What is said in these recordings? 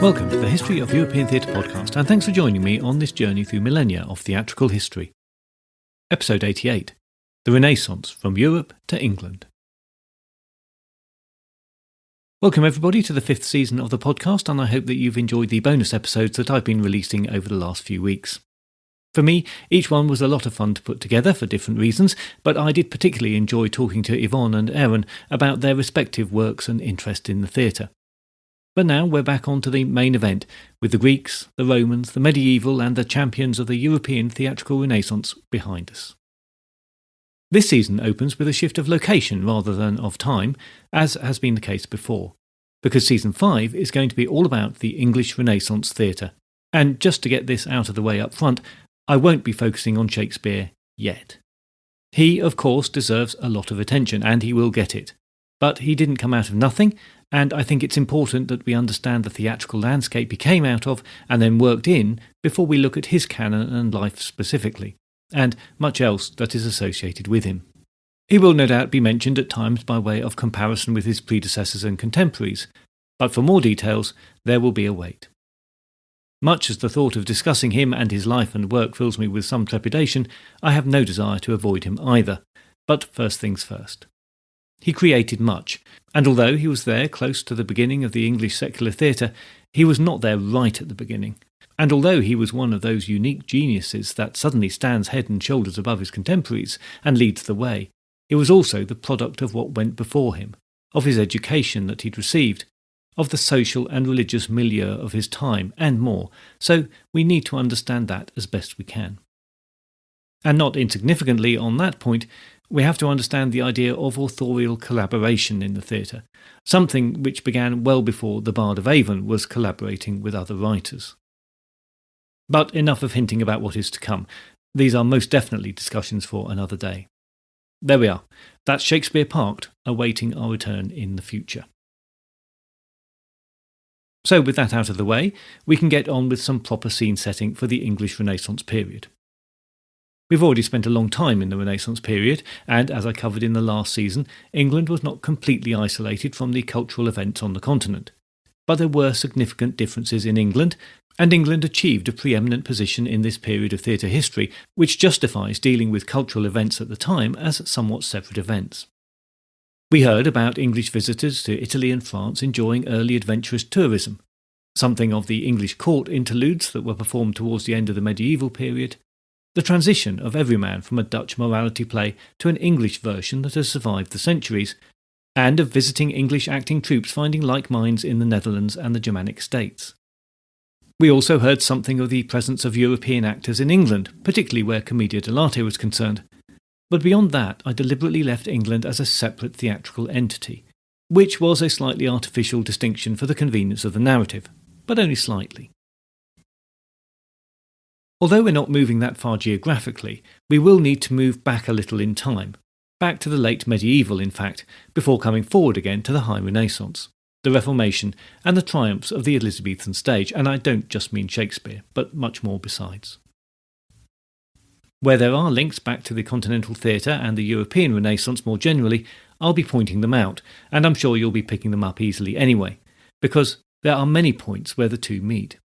Welcome to the History of European Theatre podcast, and thanks for joining me on this journey through millennia of theatrical history. Episode 88, The Renaissance from Europe to England. Welcome everybody to the 5th season of the podcast, and I hope that you've enjoyed the bonus episodes that I've been releasing over the last few weeks. For me, each one was a lot of fun to put together for different reasons, but I did particularly enjoy talking to Yvonne and Aaron about their respective works and interest in the theatre. But now we're back on to the main event, with the Greeks, the Romans, the medieval and the champions of the European theatrical Renaissance behind us. This season opens with a shift of location rather than of time, as has been the case before, because Season 5 is going to be all about the English Renaissance theatre. And just to get this out of the way up front, I won't be focusing on Shakespeare yet. He, of course, deserves a lot of attention, and he will get it. But he didn't come out of nothing, and I think it's important that we understand the theatrical landscape he came out of and then worked in before we look at his canon and life specifically, and much else that is associated with him. He will no doubt be mentioned at times by way of comparison with his predecessors and contemporaries, but for more details there will be a wait. Much as the thought of discussing him and his life and work fills me with some trepidation, I have no desire to avoid him either. But first things first. He created much, and although he was there close to the beginning of the English secular theatre, he was not there right at the beginning. And although he was one of those unique geniuses that suddenly stands head and shoulders above his contemporaries and leads the way, he was also the product of what went before him, of his education that he'd received, of the social and religious milieu of his time, and more, so we need to understand that as best we can. And not insignificantly on that point, we have to understand the idea of authorial collaboration in the theatre, something which began well before the Bard of Avon was collaborating with other writers. But enough of hinting about what is to come. These are most definitely discussions for another day. There we are. That's Shakespeare parked, awaiting our return in the future. So with that out of the way, we can get on with some proper scene setting for the English Renaissance period. We've already spent a long time in the Renaissance period, and as I covered in the last season, England was not completely isolated from the cultural events on the continent. But there were significant differences in England, and England achieved a preeminent position in this period of theatre history, which justifies dealing with cultural events at the time as somewhat separate events. We heard about English visitors to Italy and France enjoying early adventurous tourism, something of the English court interludes that were performed towards the end of the medieval period, the transition of Everyman from a Dutch morality play to an English version that has survived the centuries, and of visiting English acting troupes finding like minds in the Netherlands and the Germanic states. We also heard something of the presence of European actors in England, particularly where Commedia dell'arte was concerned. But beyond that, I deliberately left England as a separate theatrical entity, which was a slightly artificial distinction for the convenience of the narrative, but only slightly. Although we're not moving that far geographically, we will need to move back a little in time, back to the late medieval in fact, before coming forward again to the High Renaissance, the Reformation and the triumphs of the Elizabethan stage, and I don't just mean Shakespeare, but much more besides. Where there are links back to the continental theatre and the European Renaissance more generally, I'll be pointing them out, and I'm sure you'll be picking them up easily anyway, because there are many points where the two meet.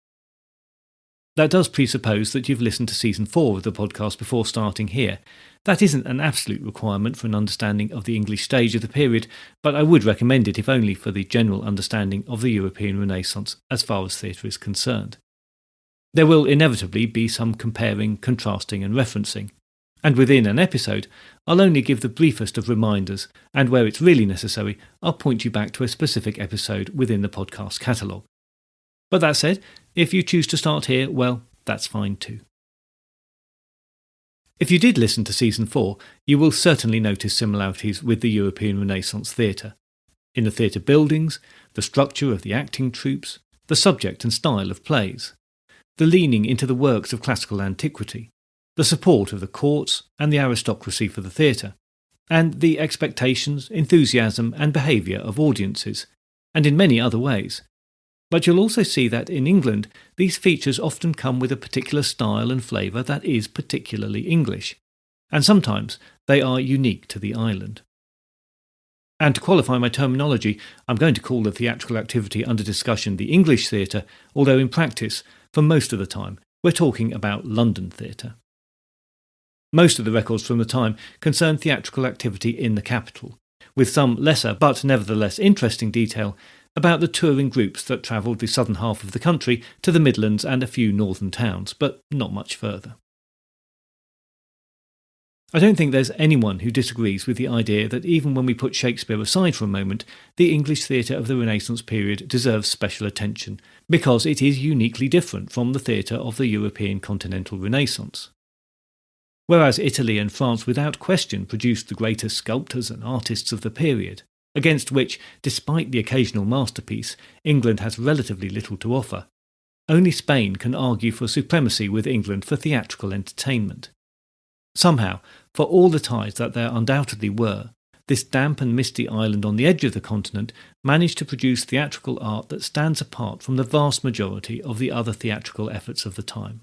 That does presuppose that you've listened to Season 4 of the podcast before starting here. That isn't an absolute requirement for an understanding of the English stage of the period, but I would recommend it if only for the general understanding of the European Renaissance as far as theatre is concerned. There will inevitably be some comparing, contrasting and referencing, and within an episode I'll only give the briefest of reminders, and where it's really necessary I'll point you back to a specific episode within the podcast catalogue. But that said, if you choose to start here, well, that's fine too. If you did listen to Season 4, you will certainly notice similarities with the European Renaissance theatre. In the theatre buildings, the structure of the acting troupes, the subject and style of plays, the leaning into the works of classical antiquity, the support of the courts and the aristocracy for the theatre, and the expectations, enthusiasm and behaviour of audiences, and in many other ways. But you'll also see that in England, these features often come with a particular style and flavour that is particularly English, and sometimes they are unique to the island. And to qualify my terminology, I'm going to call the theatrical activity under discussion the English theatre, although in practice, for most of the time, we're talking about London theatre. Most of the records from the time concern theatrical activity in the capital, with some lesser but nevertheless interesting detail about the touring groups that travelled the southern half of the country to the Midlands and a few northern towns, but not much further. I don't think there's anyone who disagrees with the idea that even when we put Shakespeare aside for a moment, the English theatre of the Renaissance period deserves special attention, because it is uniquely different from the theatre of the European continental Renaissance. Whereas Italy and France without question produced the greatest sculptors and artists of the period, against which, despite the occasional masterpiece, England has relatively little to offer, only Spain can argue for supremacy with England for theatrical entertainment. Somehow, for all the ties that there undoubtedly were, this damp and misty island on the edge of the continent managed to produce theatrical art that stands apart from the vast majority of the other theatrical efforts of the time.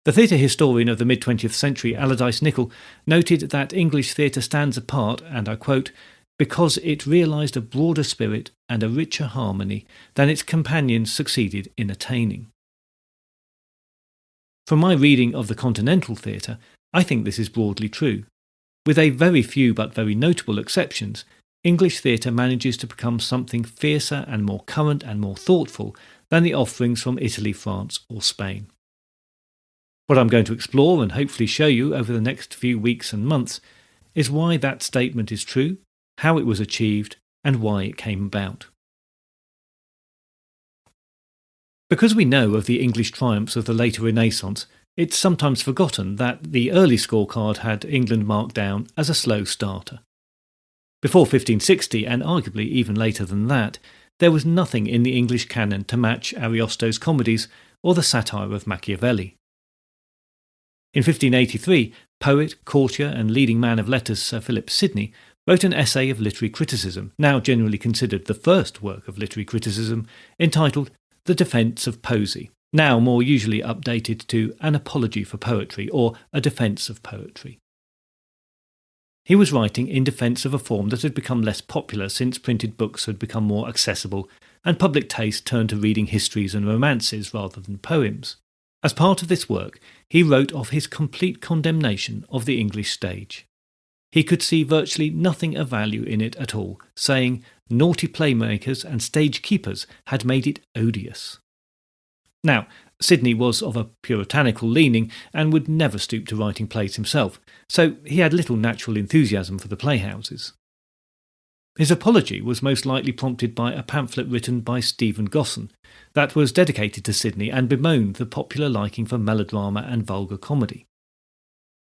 The theatre historian of the mid-20th century, Allardyce Nicholl, noted that English theatre stands apart, and I quote, because it realised a broader spirit and a richer harmony than its companions succeeded in attaining. From my reading of the continental theatre, I think this is broadly true. With a very few but very notable exceptions, English theatre manages to become something fiercer and more current and more thoughtful than the offerings from Italy, France or Spain. What I'm going to explore and hopefully show you over the next few weeks and months is why that statement is true, how it was achieved, and why it came about. Because we know of the English triumphs of the later Renaissance, it's sometimes forgotten that the early scorecard had England marked down as a slow starter. Before 1560, and arguably even later than that, there was nothing in the English canon to match Ariosto's comedies or the satire of Machiavelli. In 1583, poet, courtier and leading man of letters Sir Philip Sidney wrote an essay of literary criticism, now generally considered the first work of literary criticism, entitled The Defence of Poesy, now more usually updated to An Apology for Poetry or A Defence of Poetry. He was writing in defence of a form that had become less popular since printed books had become more accessible and public taste turned to reading histories and romances rather than poems. As part of this work, he wrote of his complete condemnation of the English stage. He could see virtually nothing of value in it at all, saying naughty playmakers and stage keepers had made it odious. Now, Sidney was of a puritanical leaning and would never stoop to writing plays himself, so he had little natural enthusiasm for the Playhouses. His apology was most likely prompted by a pamphlet written by Stephen Gosson that was dedicated to Sidney and bemoaned the popular liking for melodrama and vulgar comedy.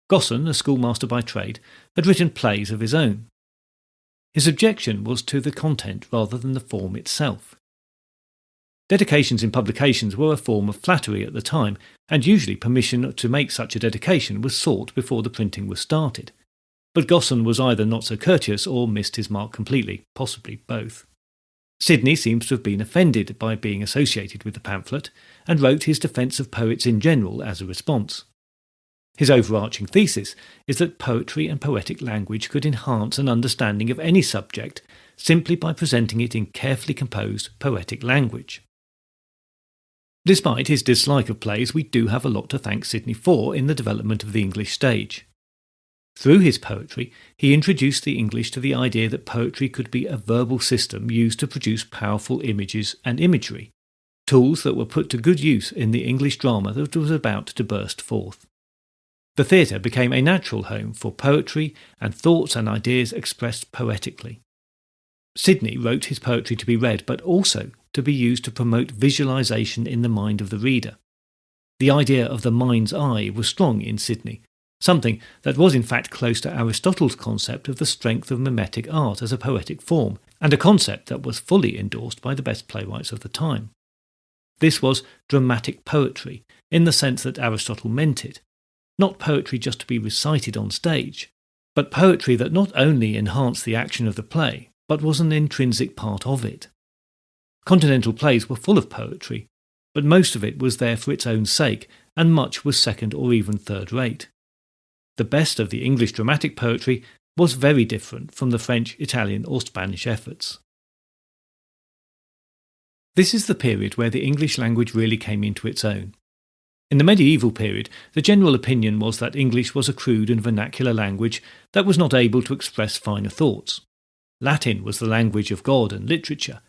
Gosson, a schoolmaster by trade, had written plays of his own. His objection was to the content rather than the form itself. Dedications in publications were a form of flattery at the time, and usually permission to make such a dedication was sought before the printing was started. But Gosson was either not so courteous or missed his mark completely, possibly both. Sidney seems to have been offended by being associated with the pamphlet, and wrote his defence of poets in general as a response. His overarching thesis is that poetry and poetic language could enhance an understanding of any subject simply by presenting it in carefully composed poetic language. Despite his dislike of plays, we do have a lot to thank Sidney for in the development of the English stage. Through his poetry, he introduced the English to the idea that poetry could be a verbal system used to produce powerful images and imagery, tools that were put to good use in the English drama that was about to burst forth. The theatre became a natural home for poetry and thoughts and ideas expressed poetically. Sidney wrote his poetry to be read, but also to be used to promote visualisation in the mind of the reader. The idea of the mind's eye was strong in Sidney, something that was in fact close to Aristotle's concept of the strength of mimetic art as a poetic form, and a concept that was fully endorsed by the best playwrights of the time. This was dramatic poetry, in the sense that Aristotle meant it, not poetry just to be recited on stage, but poetry that not only enhanced the action of the play, but was an intrinsic part of it. Continental plays were full of poetry, but most of it was there for its own sake, and much was second or even third rate. The best of the English dramatic poetry was very different from the French, Italian or Spanish efforts. This is the period where the English language really came into its own. In the medieval period, the general opinion was that English was a crude and vernacular language that was not able to express finer thoughts. Latin was the language of God and literature,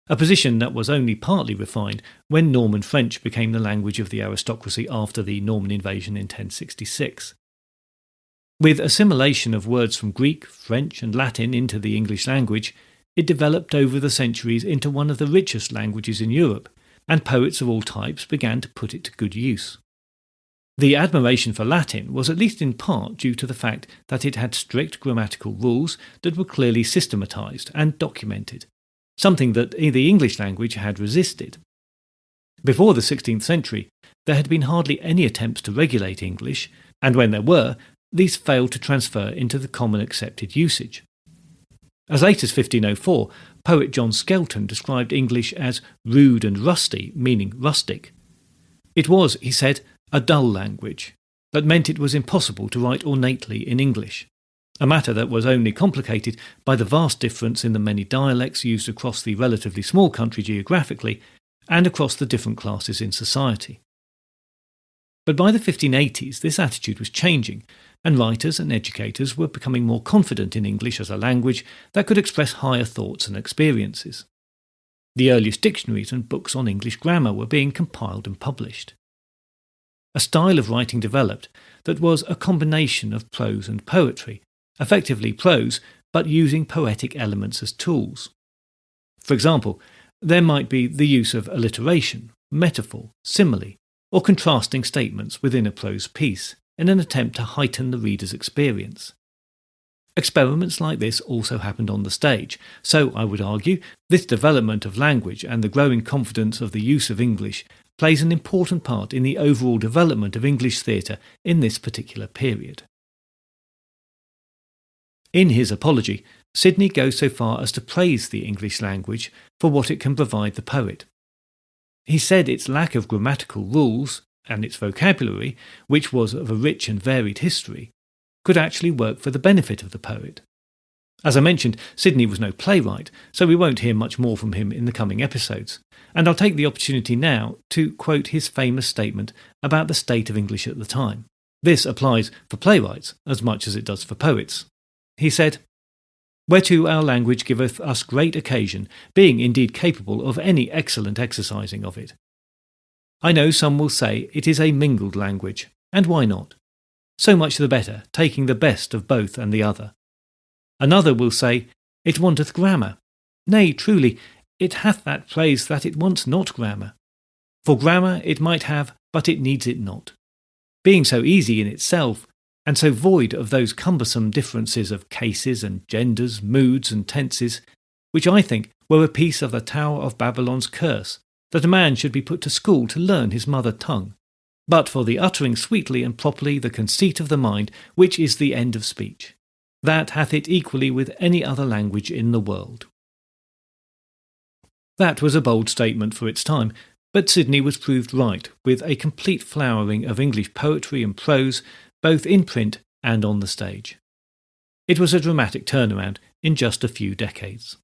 a position that was only partly refined when Norman French became the language of the aristocracy after the Norman invasion in 1066. With assimilation of words from Greek, French and Latin into the English language, it developed over the centuries into one of the richest languages in Europe, and poets of all types began to put it to good use. The admiration for Latin was at least in part due to the fact that it had strict grammatical rules that were clearly systematized and documented, something that the English language had resisted. Before the 16th century, there had been hardly any attempts to regulate English, and when there were, these failed to transfer into the common accepted usage. As late as 1504, poet John Skelton described English as rude and rusty, meaning rustic. It was, he said, a dull language. That meant it was impossible to write ornately in English, a matter that was only complicated by the vast difference in the many dialects used across the relatively small country geographically and across the different classes in society. But by the 1580s, this attitude was changing, and writers and educators were becoming more confident in English as a language that could express higher thoughts and experiences. The earliest dictionaries and books on English grammar were being compiled and published. A style of writing developed that was a combination of prose and poetry, effectively prose, but using poetic elements as tools. For example, there might be the use of alliteration, metaphor, simile, or contrasting statements within a prose piece in an attempt to heighten the reader's experience. Experiments like this also happened on the stage, so I would argue this development of language and the growing confidence of the use of English plays an important part in the overall development of English theatre in this particular period. In his apology, Sidney goes so far as to praise the English language for what it can provide the poet. He said its lack of grammatical rules and its vocabulary, which was of a rich and varied history, could actually work for the benefit of the poet. As I mentioned, Sidney was no playwright, so we won't hear much more from him in the coming episodes, and I'll take the opportunity now to quote his famous statement about the state of English at the time. This applies for playwrights as much as it does for poets. He said, "Whereto our language giveth us great occasion, being indeed capable of any excellent exercising of it. I know some will say it is a mingled language, and why not? So much the better, taking the best of both and the other. Another will say, it wanteth grammar. Nay, truly, it hath that praise that it wants not grammar. For grammar it might have, but it needs it not. Being so easy in itself, and so void of those cumbersome differences of cases and genders, moods and tenses, which I think were a piece of the Tower of Babylon's curse, that a man should be put to school to learn his mother tongue, but for the uttering sweetly and properly the conceit of the mind, which is the end of speech. That hath it equally with any other language in the world." That was a bold statement for its time, but Sidney was proved right, with a complete flowering of English poetry and prose, both in print and on the stage. It was a dramatic turnaround in just a few decades.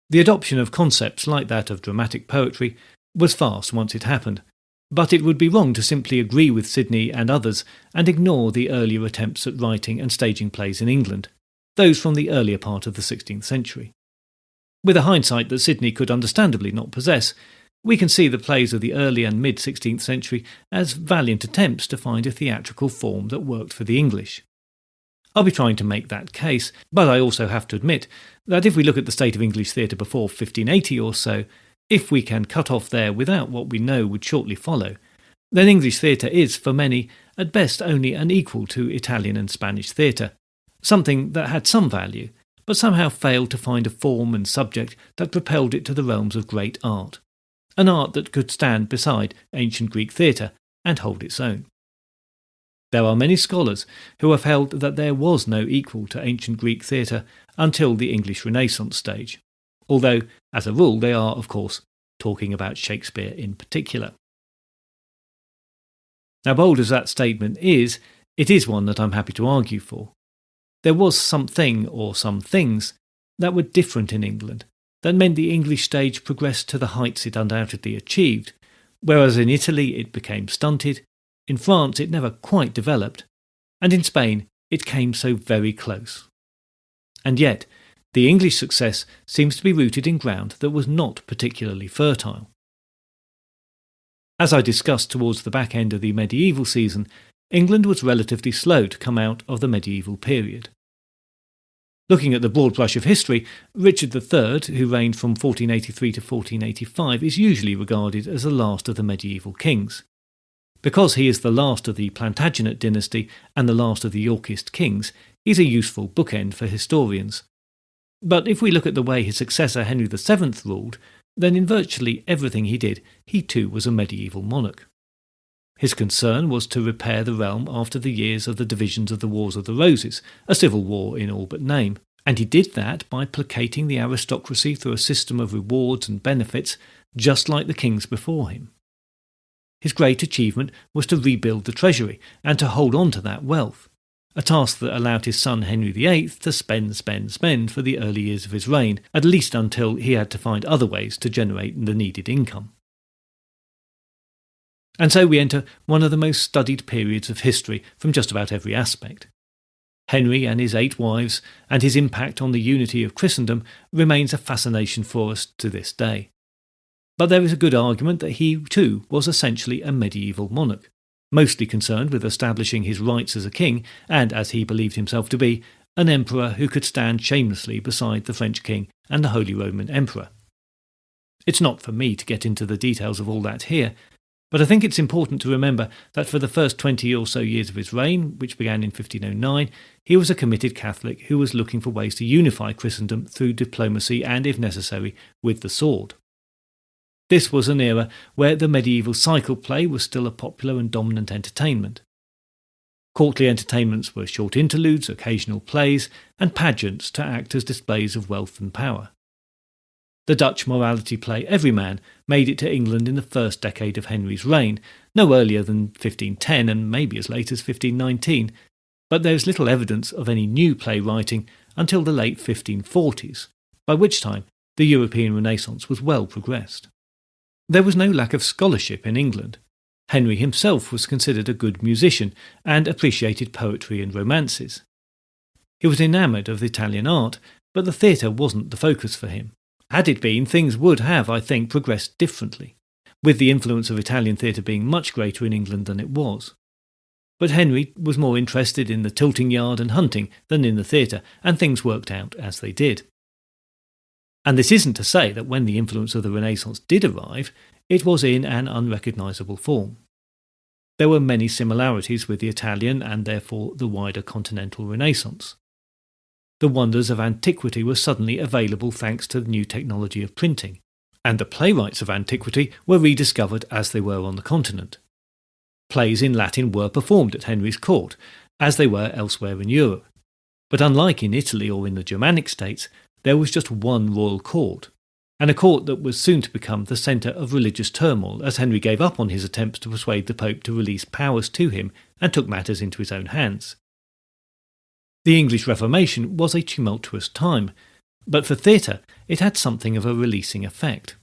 The adoption of concepts like that of dramatic poetry was fast once it happened, but it would be wrong to simply agree with Sidney and others and ignore the earlier attempts at writing and staging plays in England, those from the earlier part of the 16th century. With a hindsight that Sidney could understandably not possess, we can see the plays of the early and mid-16th century as valiant attempts to find a theatrical form that worked for the English. I'll be trying to make that case, but I also have to admit that if we look at the state of English theatre before 1580 or so, if we can cut off there without what we know would shortly follow, then English theatre is, for many, at best only an equal to Italian and Spanish theatre, something that had some value, but somehow failed to find a form and subject that propelled it to the realms of great art, an art that could stand beside ancient Greek theatre and hold its own. There are many scholars who have held that there was no equal to ancient Greek theatre until the English Renaissance stage, although, as a rule, they are, of course, talking about Shakespeare in particular. Now, bold as that statement is, It is one that I'm happy to argue for. There was something, or some things, that were different in England, that meant the English stage progressed to the heights it undoubtedly achieved, whereas in Italy it became stunted, in France it never quite developed, and in Spain it came so very close. And yet, the English success seems to be rooted in ground that was not particularly fertile. As I discussed towards the back end of the medieval season, England was relatively slow to come out of the medieval period. Looking at the broad brush of history, Richard III, who reigned from 1483 to 1485, is usually regarded as the last of the medieval kings. Because he is the last of the Plantagenet dynasty and the last of the Yorkist kings, he's a useful bookend for historians. But if we look at the way his successor Henry VII ruled, then in virtually everything he did, he too was a medieval monarch. His concern was to repair the realm after the years of the divisions of the Wars of the Roses, a civil war in all but name, and he did that by placating the aristocracy through a system of rewards and benefits, just like the kings before him. His great achievement was to rebuild the treasury and to hold on to that wealth, a task that allowed his son Henry VIII to spend for the early years of his reign, at least until he had to find other ways to generate the needed income. And so we enter one of the most studied periods of history from just about every aspect. Henry and his 8 wives and his impact on the unity of Christendom remains a fascination for us to this day. But there is a good argument that he too was essentially a medieval monarch, mostly concerned with establishing his rights as a king and, as he believed himself to be, an emperor who could stand shamelessly beside the French king and the Holy Roman Emperor. It's not for me to get into the details of all that here, but I think it's important to remember that for the first 20 or so years of his reign, which began in 1509, he was a committed Catholic who was looking for ways to unify Christendom through diplomacy and, if necessary, with the sword. This was an era where the medieval cycle play was still a popular and dominant entertainment. Courtly entertainments were short interludes, occasional plays, and pageants to act as displays of wealth and power. The Dutch morality play Everyman made it to England in the first decade of Henry's reign, no earlier than 1510 and maybe as late as 1519, but there is little evidence of any new playwriting until the late 1540s, by which time the European Renaissance was well progressed. There was no lack of scholarship in England. Henry himself was considered a good musician and appreciated poetry and romances. He was enamoured of Italian art, but the theatre wasn't the focus for him. Had it been, things would have, I think, progressed differently, with the influence of Italian theatre being much greater in England than it was. But Henry was more interested in the tilting yard and hunting than in the theatre, and things worked out as they did. And this isn't to say that when the influence of the Renaissance did arrive, it was in an unrecognisable form. There were many similarities with the Italian and therefore the wider continental Renaissance. The wonders of antiquity were suddenly available thanks to the new technology of printing, and the playwrights of antiquity were rediscovered as they were on the continent. Plays in Latin were performed at Henry's court, as they were elsewhere in Europe. But unlike in Italy or in the Germanic states, there was just one royal court, and a court that was soon to become the centre of religious turmoil as Henry gave up on his attempts to persuade the Pope to release powers to him and took matters into his own hands. The English Reformation was a tumultuous time, but for theatre it had something of a releasing effect.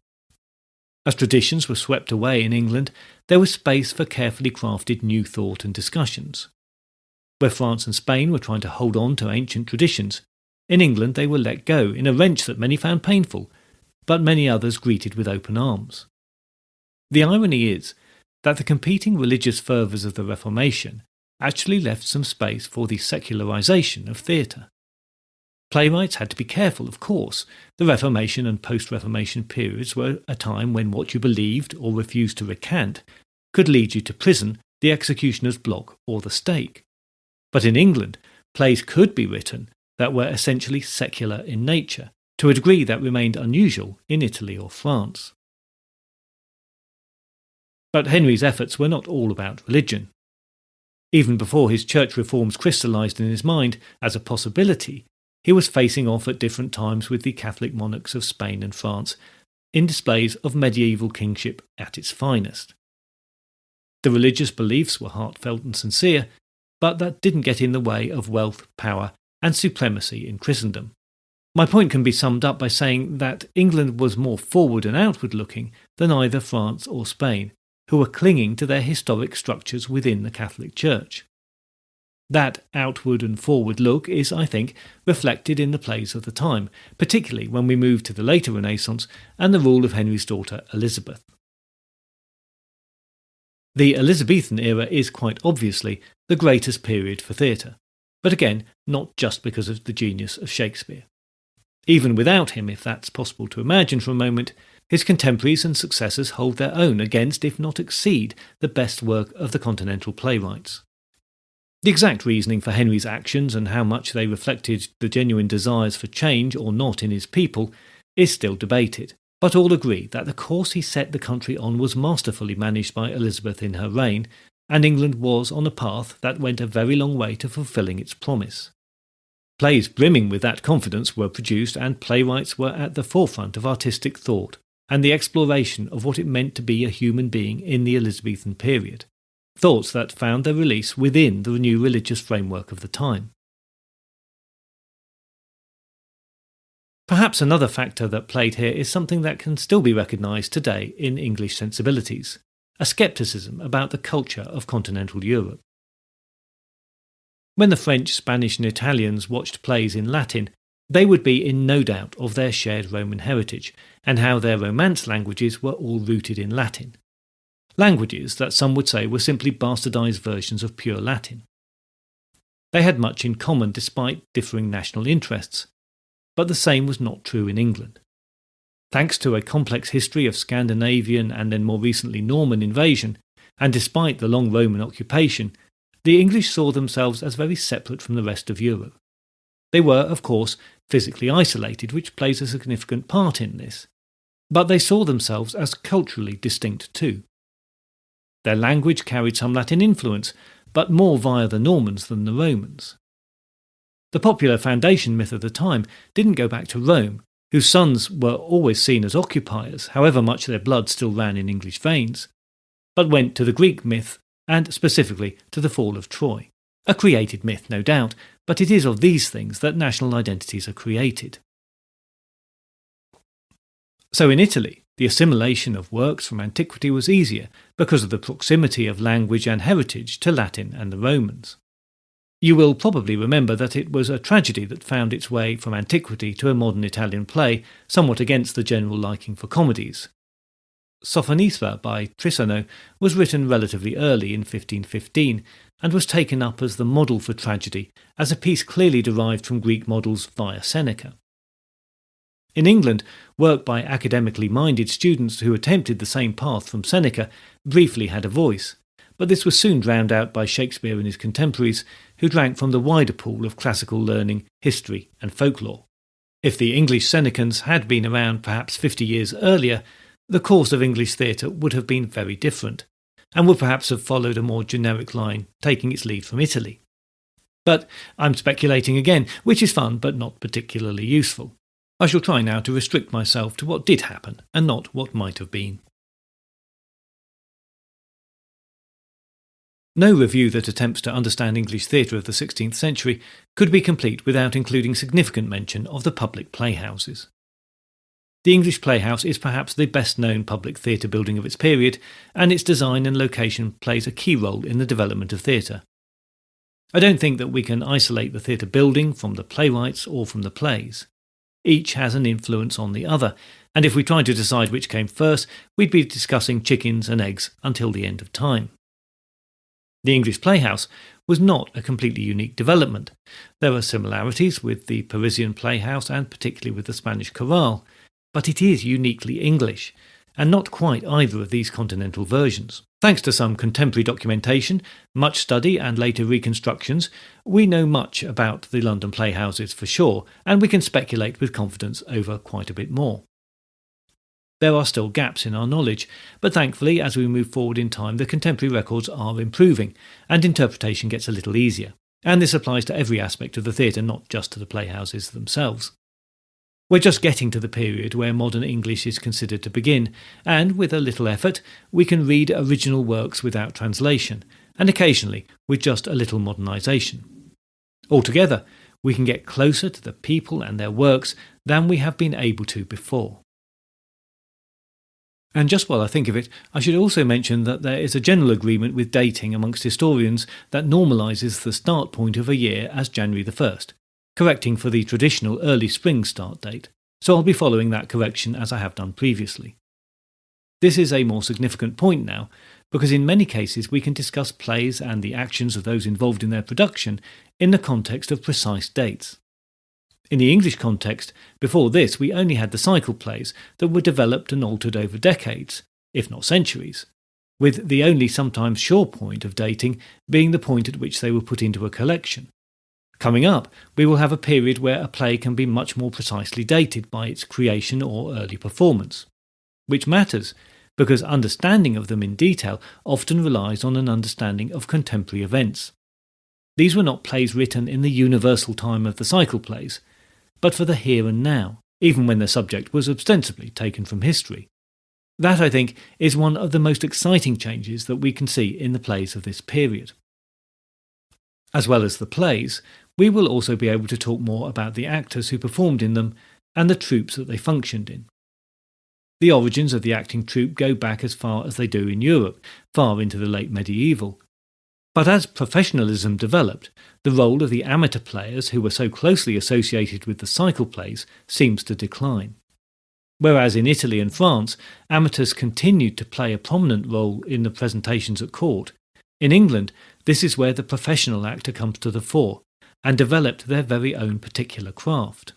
As traditions were swept away in England, there was space for carefully crafted new thought and discussions. Where France and Spain were trying to hold on to ancient traditions, in England they were let go in a wrench that many found painful, but many others greeted with open arms. The irony is that the competing religious fervours of the Reformation actually left some space for the secularisation of theatre. Playwrights had to be careful, of course. The Reformation and post-Reformation periods were a time when what you believed or refused to recant could lead you to prison, the executioner's block, or the stake. But in England, plays could be written that were essentially secular in nature, to a degree that remained unusual in Italy or France. But Henry's efforts were not all about religion. Even before his church reforms crystallised in his mind as a possibility, he was facing off at different times with the Catholic monarchs of Spain and France in displays of medieval kingship at its finest. The religious beliefs were heartfelt and sincere, but that didn't get in the way of wealth, power, and supremacy in Christendom. My point can be summed up by saying that England was more forward and outward looking than either France or Spain, who were clinging to their historic structures within the Catholic Church. That outward and forward look is, I think, reflected in the plays of the time, particularly when we move to the later Renaissance and the rule of Henry's daughter Elizabeth. The Elizabethan era is quite obviously the greatest period for theatre, but again, not just because of the genius of Shakespeare. Even without him, if that's possible to imagine for a moment, his contemporaries and successors hold their own against, if not exceed, the best work of the continental playwrights. The exact reasoning for Henry's actions and how much they reflected the genuine desires for change or not in his people is still debated, but all agree that the course he set the country on was masterfully managed by Elizabeth in her reign, and England was on a path that went a very long way to fulfilling its promise. Plays brimming with that confidence were produced, and playwrights were at the forefront of artistic thought and the exploration of what it meant to be a human being in the Elizabethan period, thoughts that found their release within the new religious framework of the time. Perhaps another factor that played here is something that can still be recognised today in English sensibilities, a scepticism about the culture of continental Europe. When the French, Spanish and Italians watched plays in Latin, they would be in no doubt of their shared Roman heritage and how their Romance languages were all rooted in Latin. Languages that some would say were simply bastardised versions of pure Latin. They had much in common despite differing national interests, but the same was not true in England. Thanks to a complex history of Scandinavian and then more recently Norman invasion, and despite the long Roman occupation, the English saw themselves as very separate from the rest of Europe. They were, of course, physically isolated, which plays a significant part in this, but they saw themselves as culturally distinct too. Their language carried some Latin influence, but more via the Normans than the Romans. The popular foundation myth of the time didn't go back to Rome, whose sons were always seen as occupiers, however much their blood still ran in English veins, but went to the Greek myth, and specifically to the fall of Troy. A created myth, no doubt, but it is of these things that national identities are created. So in Italy, the assimilation of works from antiquity was easier because of the proximity of language and heritage to Latin and the Romans. You will probably remember that it was a tragedy that found its way from antiquity to a modern Italian play, somewhat against the general liking for comedies. Sophonisba by Tristano was written relatively early in 1515 and was taken up as the model for tragedy, as a piece clearly derived from Greek models via Seneca. In England, work by academically minded students who attempted the same path from Seneca briefly had a voice, but this was soon drowned out by Shakespeare and his contemporaries, who drank from the wider pool of classical learning, history and folklore. If the English Senecans had been around perhaps 50 years earlier, the course of English theatre would have been very different, and would perhaps have followed a more generic line, taking its lead from Italy. But I'm speculating again, which is fun but not particularly useful. I shall try now to restrict myself to what did happen, and not what might have been. No review that attempts to understand English theatre of the 16th century could be complete without including significant mention of the public playhouses. The English playhouse is perhaps the best-known public theatre building of its period, and its design and location plays a key role in the development of theatre. I don't think that we can isolate the theatre building from the playwrights or from the plays. Each has an influence on the other, and if we tried to decide which came first, we'd be discussing chickens and eggs until the end of time. The English playhouse was not a completely unique development. There are similarities with the Parisian playhouse and particularly with the Spanish chorale, but it is uniquely English, and not quite either of these continental versions. Thanks to some contemporary documentation, much study and later reconstructions, we know much about the London playhouses for sure, and we can speculate with confidence over quite a bit more. There are still gaps in our knowledge, but thankfully as we move forward in time the contemporary records are improving, and interpretation gets a little easier. And this applies to every aspect of the theatre, not just to the playhouses themselves. We're just getting to the period where modern English is considered to begin, and with a little effort, we can read original works without translation, and occasionally with just a little modernisation. Altogether, we can get closer to the people and their works than we have been able to before. And just while I think of it, I should also mention that there is a general agreement with dating amongst historians that normalises the start point of a year as January the 1st, correcting for the traditional early spring start date, so I'll be following that correction as I have done previously. This is a more significant point now, because in many cases we can discuss plays and the actions of those involved in their production in the context of precise dates. In the English context, before this we only had the cycle plays that were developed and altered over decades, if not centuries, with the only sometimes sure point of dating being the point at which they were put into a collection. Coming up, we will have a period where a play can be much more precisely dated by its creation or early performance, which matters because understanding of them in detail often relies on an understanding of contemporary events. These were not plays written in the universal time of the cycle plays, but for the here and now, even when the subject was ostensibly taken from history. That, I think, is one of the most exciting changes that we can see in the plays of this period. As well as the plays, we will also be able to talk more about the actors who performed in them and the troupes that they functioned in. The origins of the acting troupe go back as far as they do in Europe, far into the late medieval. But as professionalism developed, the role of the amateur players who were so closely associated with the cycle plays seems to decline. Whereas in Italy and France, amateurs continued to play a prominent role in the presentations at court, in England this is where the professional actor comes to the fore and developed their very own particular craft.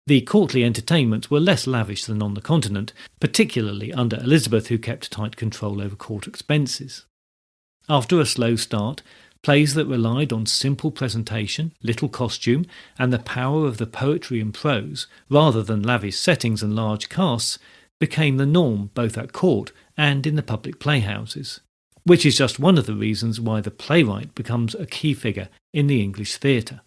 The courtly entertainments were less lavish than on the continent, particularly under Elizabeth, who kept tight control over court expenses. After a slow start, plays that relied on simple presentation, little costume, and the power of the poetry and prose, rather than lavish settings and large casts, became the norm both at court and in the public playhouses, which is just one of the reasons why the playwright becomes a key figure in the English theatre.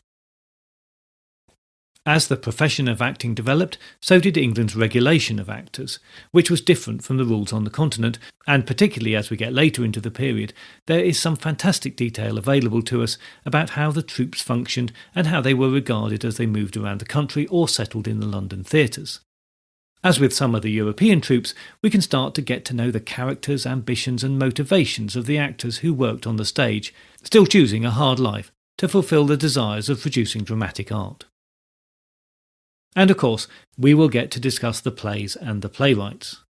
As the profession of acting developed, so did England's regulation of actors, which was different from the rules on the continent, and particularly as we get later into the period, there is some fantastic detail available to us about how the troupes functioned and how they were regarded as they moved around the country or settled in the London theatres. As with some of the European troupes, we can start to get to know the characters, ambitions and motivations of the actors who worked on the stage, still choosing a hard life to fulfil the desires of producing dramatic art. And of course, we will get to discuss the plays and the playwrights.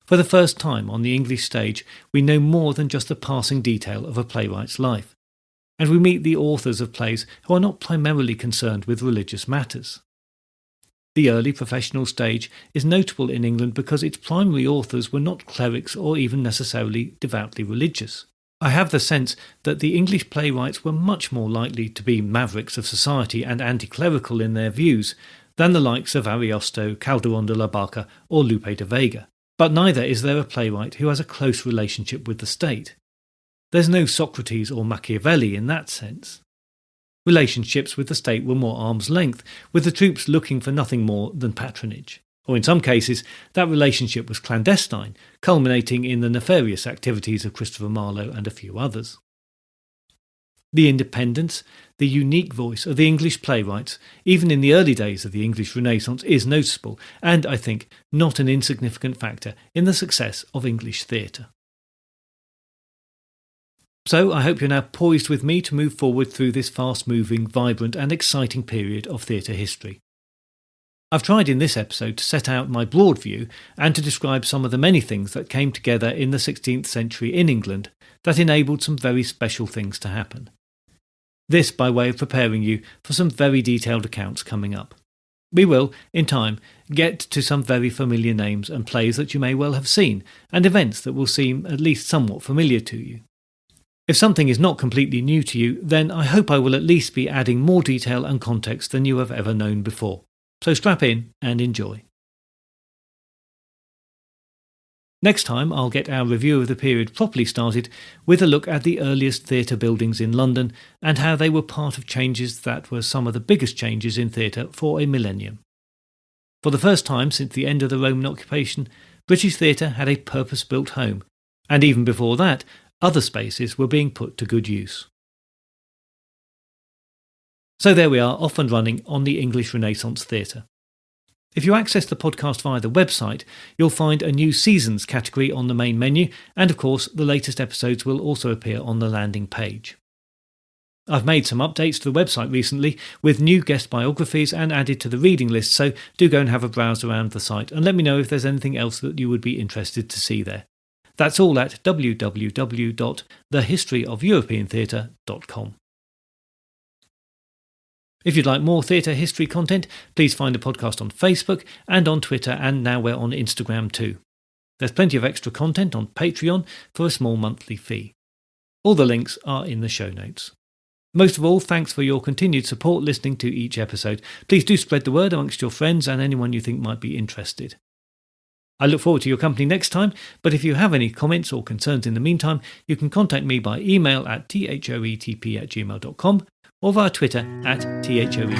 For the first time on the English stage, we know more than just the passing detail of a playwright's life, and we meet the authors of plays who are not primarily concerned with religious matters. The early professional stage is notable in England because its primary authors were not clerics or even necessarily devoutly religious. I have the sense that the English playwrights were much more likely to be mavericks of society and anti-clerical in their views than the likes of Ariosto, Calderón de la Barca or Lope de Vega. But neither is there a playwright who has a close relationship with the state. There's no Socrates or Machiavelli in that sense. Relationships with the state were more arm's length, with the troupes looking for nothing more than patronage. Or in some cases, that relationship was clandestine, culminating in the nefarious activities of Christopher Marlowe and a few others. The independence, the unique voice of the English playwrights, even in the early days of the English Renaissance, is noticeable and, I think, not an insignificant factor in the success of English theatre. So I hope you're now poised with me to move forward through this fast-moving, vibrant and exciting period of theatre history. I've tried in this episode to set out my broad view and to describe some of the many things that came together in the 16th century in England that enabled some very special things to happen. This by way of preparing you for some very detailed accounts coming up. We will, in time, get to some very familiar names and plays that you may well have seen, and events that will seem at least somewhat familiar to you. If something is not completely new to you, then I hope I will at least be adding more detail and context than you have ever known before. So strap in and enjoy. Next time I'll get our review of the period properly started with a look at the earliest theatre buildings in London and how they were part of changes that were some of the biggest changes in theatre for a millennium. For the first time since the end of the Roman occupation, British theatre had a purpose-built home, and even before that, Other spaces were being put to good use. So there we are, off and running on the English Renaissance Theatre. If you access the podcast via the website, you'll find a new seasons category on the main menu, and of course the latest episodes will also appear on the landing page. I've made some updates to the website recently with new guest biographies and added to the reading list, so do go and have a browse around the site and let me know if there's anything else that you would be interested to see there. That's all at www.thehistoryofeuropeantheatre.com. If you'd like more theatre history content, please find the podcast on Facebook and on Twitter, and now we're on Instagram too. There's plenty of extra content on Patreon for a small monthly fee. All the links are in the show notes. Most of all, thanks for your continued support listening to each episode. Please do spread the word amongst your friends and anyone you think might be interested. I look forward to your company next time, but if you have any comments or concerns in the meantime, you can contact me by email at thoetp@gmail.com or via Twitter at thoetp.